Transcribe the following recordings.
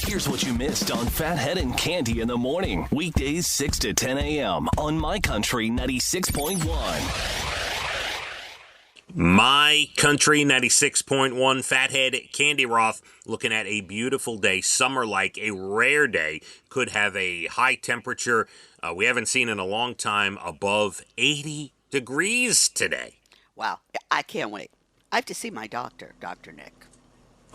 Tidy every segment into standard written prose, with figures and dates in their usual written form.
Here's what you missed on Phathead and Cande in the morning. Weekdays 6 to 10 a.m. on My Country 96.1. My Country 96.1, Phathead, Cande Roth, looking at a beautiful day, summer-like, a rare day. Could have a high temperature we haven't seen in a long time, above 80 degrees today. Wow, I can't wait. I have to see my doctor, Dr. Nick.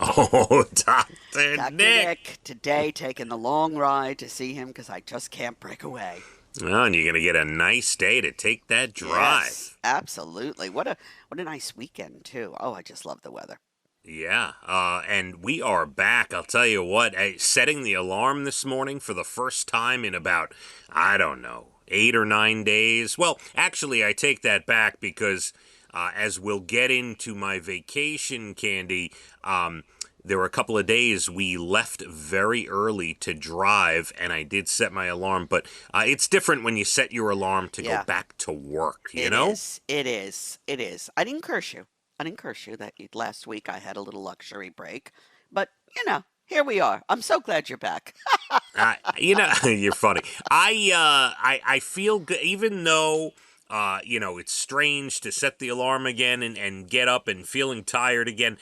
Oh, Dr. Dr. Nick. Nick, today taking the long ride to see him because I just can't break away. Well, and you're going to get a nice day to take that drive. Yes, absolutely. What a nice weekend, too. Oh, I just love the weather. Yeah, and we are back. I'll tell you what, setting the alarm this morning for the first time in about, 8 or 9 days. Well, actually, I take that back because as we'll get into my vacation, Cande, there were a couple of days we left very early to drive, and I did set my alarm. But it's different when you set your alarm to go back to work, you know? It is. I didn't curse you. That last week I had a little luxury break. But, here we are. I'm so glad you're back. You're funny. I feel good, even though... it's strange to set the alarm again and get up and feeling tired again.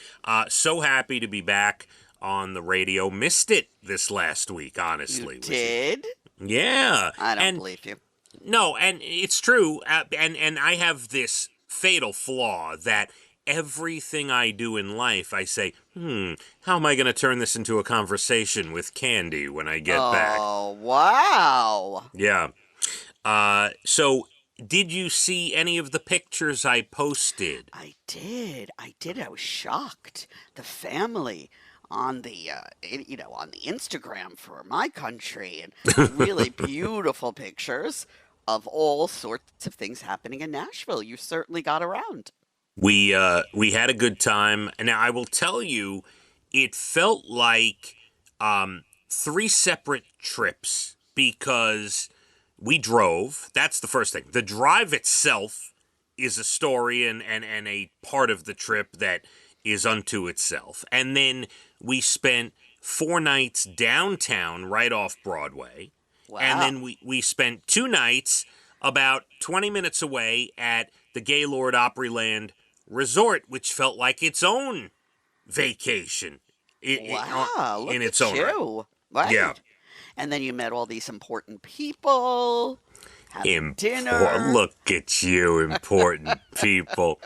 So happy to be back on the radio. Missed it this last week, honestly. You did? Yeah. I don't believe you. No, and it's true. And I have this fatal flaw that everything I do in life, I say, how am I going to turn this into a conversation with Cande when I get back? Oh, wow. Yeah. So... did you see any of the pictures I posted? I did. I was shocked. The family on the, on the Instagram for My Country, and really beautiful pictures of all sorts of things happening in Nashville. You certainly got around. We had a good time, and I will tell you, it felt like 3 separate trips because. We drove. That's the first thing. The drive itself is a story and a part of the trip that is unto itself. And then we spent 4 nights downtown right off Broadway. Wow. And then we spent 2 nights about 20 minutes away at the Gaylord Opryland Resort, which felt like its own vacation. Wow, look in its at own you. right. Right. Yeah. And then you met all these important people, had dinner. Look at you, important people.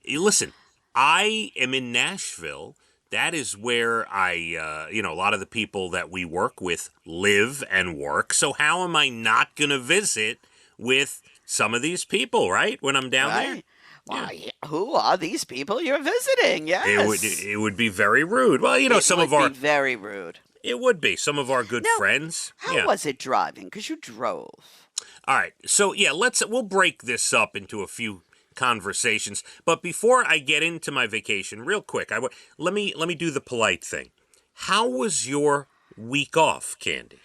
Listen, I am in Nashville. That is where a lot of the people that we work with live and work. So how am I not going to visit with some of these people, right, when I'm down there? Why, who are these people you're visiting? Yes. It would be very rude. Well, it would be very rude. It would be. Some of our good friends. How was it driving? Because you drove. All right. So, we'll break this up into a few conversations. But before I get into my vacation, real quick, let me do the polite thing. How was your week off, Cande?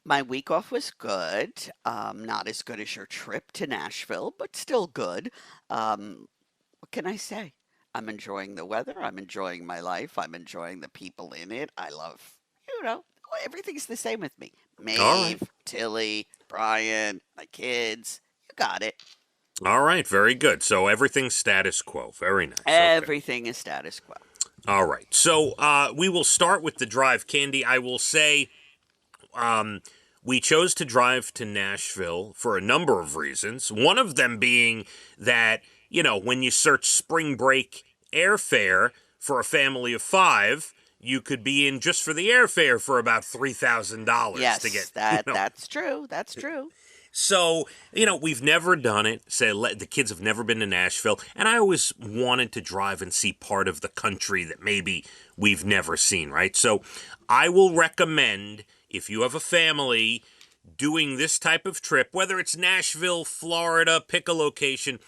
My week off was good. Not as good as your trip to Nashville, but still good. What can I say? I'm enjoying the weather. I'm enjoying my life. I'm enjoying the people in it. I love... everything's the same with me. Maeve, Tilly, Brian, my kids. You got it. All right, very good. So everything's status quo. Very nice. Everything is status quo. All right. So we will start with the drive. Cande, I will say we chose to drive to Nashville for a number of reasons. One of them being that, when you search spring break airfare for a family of 5, you could be in just for the airfare for about $3,000 to get. That's true. That's true. So, we've never done it. The kids have never been to Nashville. And I always wanted to drive and see part of the country that maybe we've never seen, right? So I will recommend, if you have a family doing this type of trip, whether it's Nashville, Florida, pick a location,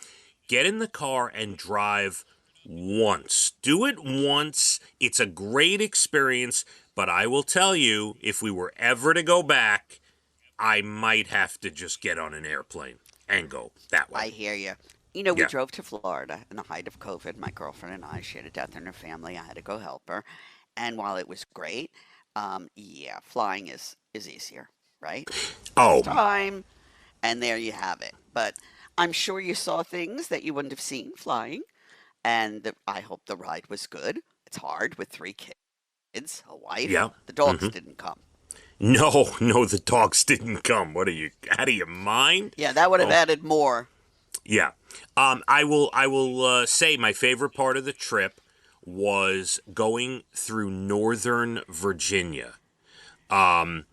get in the car and drive once. Do it once. It's a great experience, but I will tell you, if we were ever to go back, I might have to just get on an airplane and go that way. I hear you. We drove to Florida in the height of COVID. My girlfriend and I, she had a death in her family. I had to go help her. And while it was great, Yeah, flying is easier, right? Less Oh, time, and there you have it. But I'm sure you saw things that you wouldn't have seen flying, and I hope the ride was good. It's hard with three kids, a wife. yeah. The dogs didn't come. No, no, the dogs didn't come. What are you out of your mind? Yeah, that would have Oh, added more. yeah. I will say my favorite part of the trip was going through Northern Virginia. So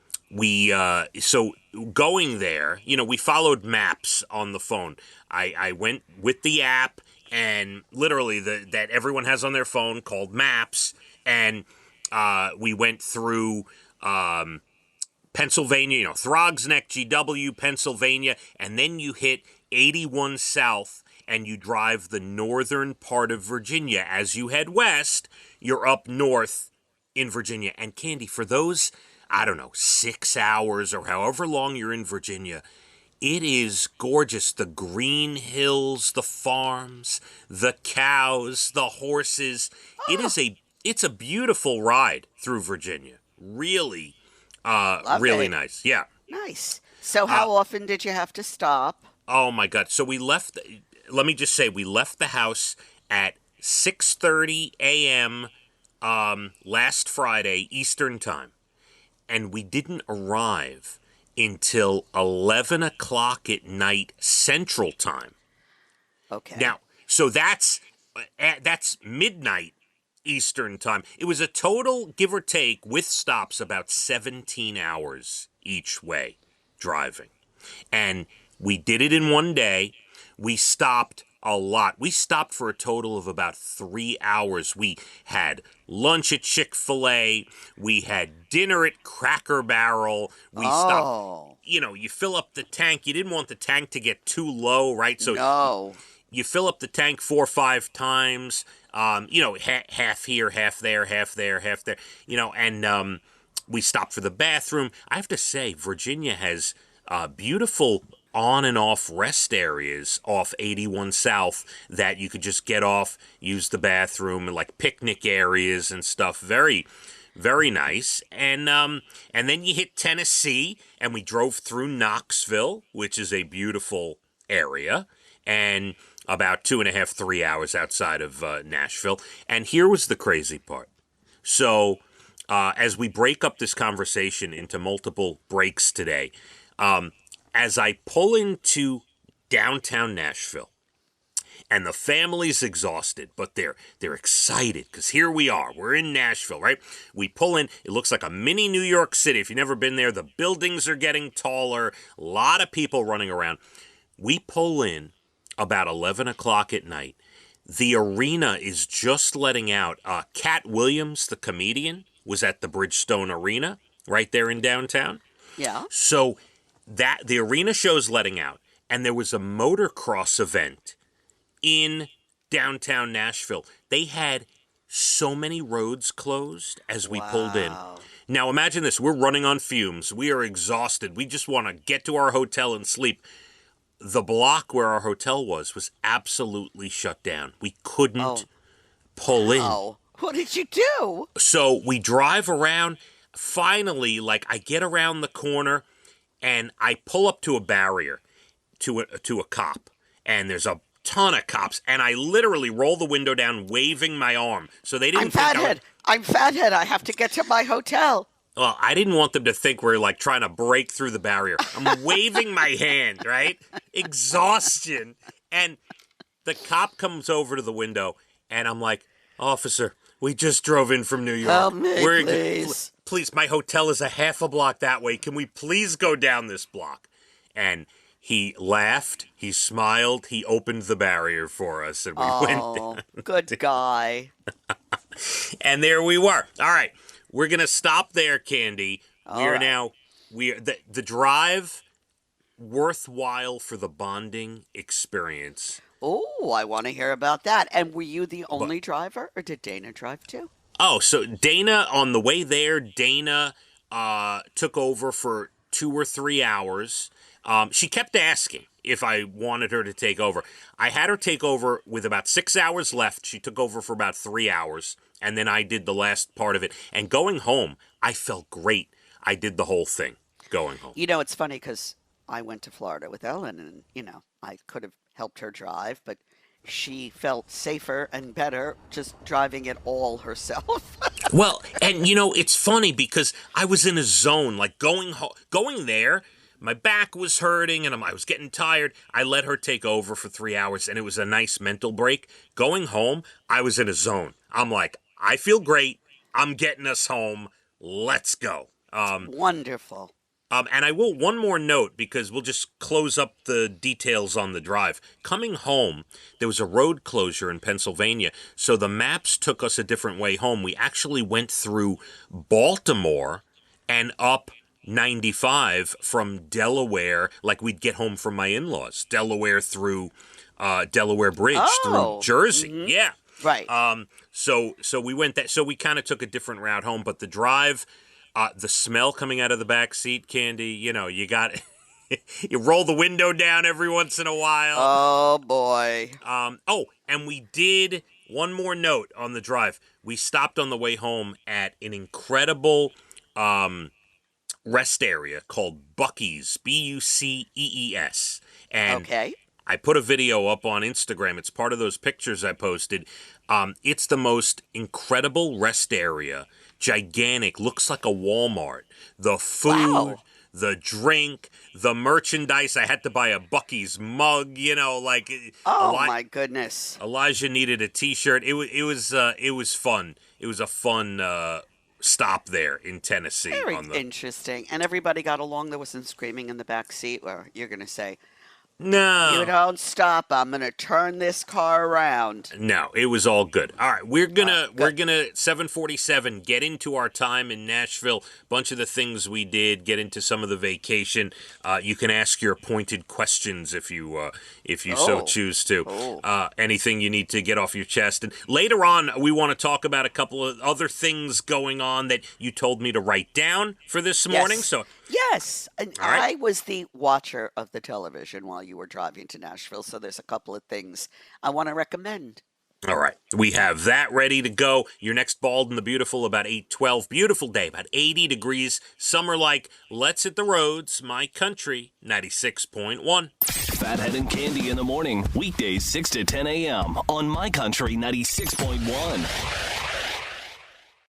going there, we followed maps on the phone. I went with the app and literally that everyone has on their phone called Maps, and we went through Pennsylvania, Throgs Neck, GW, Pennsylvania, and then you hit 81 South and you drive the northern part of Virginia. As you head west, you're up north in Virginia. And Candy, for those, I don't know, 6 hours or however long you're in Virginia, it is gorgeous. The green hills, the farms, the cows, the horses. Oh, It's a beautiful ride through Virginia. Really, love really it. nice. Yeah. Nice. So Uh, how often did you have to stop? oh my God. So let me just say, we left the house at 6:30 a.m. Last Friday Eastern time, and we didn't arrive until 11 o'clock at night Central time. Okay. Now, so that's midnight Eastern time. It was a total, give or take, with stops, about 17 hours each way driving. And we did it in one day. We stopped a lot. We stopped for a total of about 3 hours. We had lunch at Chick-fil-A. We had dinner at Cracker Barrel. We stopped. Oh, You fill up the tank. You didn't want the tank to get too low, right? So no. you fill up the tank 4 or 5 times. Half here, half there, half there, half there. And we stopped for the bathroom. I have to say, Virginia has beautiful on and off rest areas off 81 South that you could just get off, use the bathroom, and like picnic areas and stuff. Very, very nice. And then you hit Tennessee, and we drove through Knoxville, which is a beautiful area, and about 2.5, 3 hours outside of Nashville. And here was the crazy part. So, as we break up this conversation into multiple breaks today, as I pull into downtown Nashville, and the family's exhausted, but they're excited because here we are. We're in Nashville, right? We pull in. It looks like a mini New York City. If you've never been there, the buildings are getting taller. A lot of people running around. We pull in about 11 o'clock at night. The arena is just letting out. Cat Williams, the comedian, was at the Bridgestone Arena right there in downtown. Yeah. So that the arena show's letting out, and there was a motocross event in downtown Nashville. They had so many roads closed as we pulled in. Wow. Now imagine this, we're running on fumes. We are exhausted. We just want to get to our hotel and sleep. The block where our hotel was absolutely shut down. We couldn't Oh, pull in. wow. What did you do? So we drive around. Finally, like I get around the corner and I pull up to a barrier to a cop. And there's a ton of cops. And I literally roll the window down, waving my arm. So they I'm didn't think Fathead. I'm Fathead. I have to get to my hotel. Well, I didn't want them to think we're like trying to break through the barrier. I'm waving my hand, right? Exhaustion. And the cop comes over to the window, and I'm like, "Officer, we just drove in from New York. Help me, We're please. please, my hotel is a half a block that way. Can we please go down this block?" And he laughed, he smiled, he opened the barrier for us, and we went Oh, down. good guy. And there we were. All right. We're gonna stop there, Candy. All right. We are the drive worthwhile for the bonding experience. Oh, I want to hear about that. And were you the only driver, or did Dana drive too? Oh, so Dana, on the way there, Dana took over for 2 or 3 hours. She kept asking if I wanted her to take over. I had her take over with about 6 hours left. She took over for about 3 hours. and then I did the last part of it. And going home, I felt great. I did the whole thing going home. You know, it's funny because I went to Florida with Ellen, and I could have helped her drive, but she felt safer and better just driving it all herself. Well, and it's funny because I was in a zone, like going there. My back was hurting and I was getting tired. I let her take over for 3 hours and it was a nice mental break. Going home, I was in a zone. I'm like, I feel great. I'm getting us home. Let's go. Wonderful. And I will one more note because we'll just close up the details on the drive. Coming home, there was a road closure in Pennsylvania, so the maps took us a different way home. We actually went through Baltimore and up 95 from Delaware, like we'd get home from my in-laws. Delaware through Delaware Bridge through Jersey. Mm-hmm. Yeah. Right. So we went that. So we kind of took a different route home, but the drive, the smell coming out of the back seat, Candy. You got you roll the window down every once in a while. Oh boy. And we did one more note on the drive. We stopped on the way home at an incredible rest area called Buc-ee's, Bucees, and Okay. I put a video up on Instagram. It's part of those pictures I posted. It's the most incredible rest area. Gigantic. Looks like a Walmart. The food, Wow. the drink, the merchandise. I had to buy a Buc-ee's mug, like... Oh my goodness. Elijah needed a T-shirt. It was fun. It was a fun stop there in Tennessee. Very interesting. And everybody got along. There wasn't screaming in the back seat where you're going to say, No. "You don't stop. I'm going to turn this car around." No, it was all good. All right, we're gonna 7:47 get into our time in Nashville. Bunch of the things we did. Get into some of the vacation. You can ask your pointed questions if you so choose to. Anything you need to get off your chest. And later on, we want to talk about a couple of other things going on that you told me to write down for this morning. Yes. So Yes. And all right. I was the watcher of the television while you were driving to Nashville, so there's a couple of things I want to recommend. All right, we have that ready to go. Your next Bald and the Beautiful about 8:12. Beautiful day, about 80 degrees. Summer-like. Let's hit the roads. My Country 96.1. Phathead and Cande in the morning, weekdays 6 to 10 a.m. on My Country 96.1.